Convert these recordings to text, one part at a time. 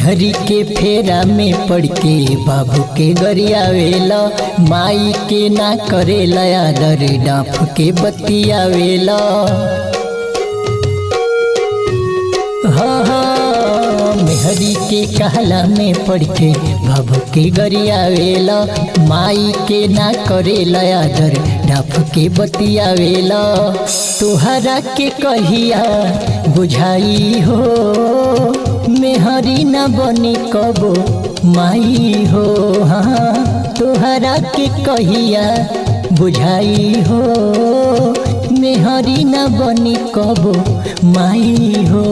मेहरी के फेरा में पड़ के बाबू के गरियावेला, माई के ना करेला आदर डाफ के बतियावेला। हाँ मेहरी के कहला में पड़ के बाबू के गरियावेला, माई के ना करेला आदर डाफ के बतियावेला। तुहरा के कहिया बुझाई हो, मेहरी न बनी कबो माई हो। हाँ तुहरा के कहिया बुझाई हो, मेहरी न बनी कबो माई हो।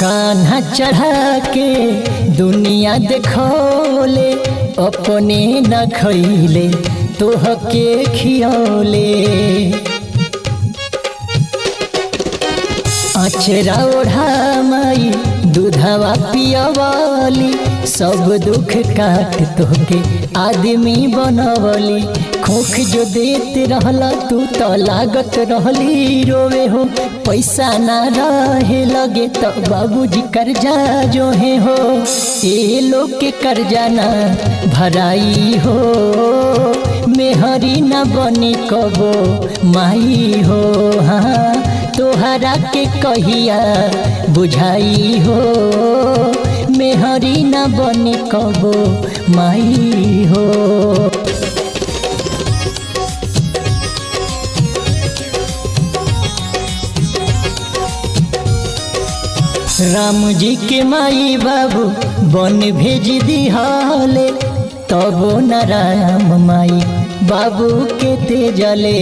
कान्हा चढ़ा के दुनिया देखौले, अपने न खैले तोह के खियौले। अचरा ओढ़ा माई दूधवा पियवाली, सब दुख काट तोहके आदमी बनवली। खोख जो देते रहला तू तो लागत रहली रोवे हो, पैसा ना रहे लगे तो बाबूजी कर्जा जो है हो। ए लोग के कर्जा ना भराई हो, मेहरी न बनी कबो माई हो। हाँ तोहरा के कहिया बुझाई हो, मेहरी न बनी कबो माई हो। राम जी के माई बाबू बन भेज दिहाले, तबो न राम माई बाबू के तेजले।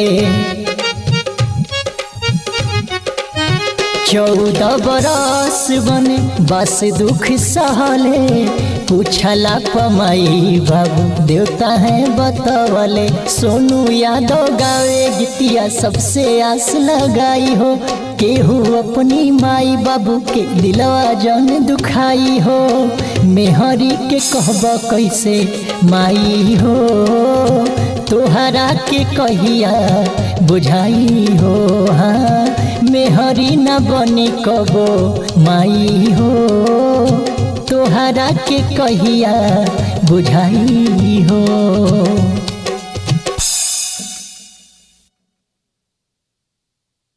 14 बरस बने बस दुख सहले, पूछला पमाई बाबू देवता है बतवले। सोनू यादव गावे गीतिया सबसे आस लगाई हो, केहू अपनी माई बाबू के दिलवा जन दुखाई हो। मेहरी के कहबा कैसे माई हो, तोहरा के कहिया बुझाई हो। हाँ मेहरी न बनी कबो माई हो, तोहरा के कहिया बुझाई हो।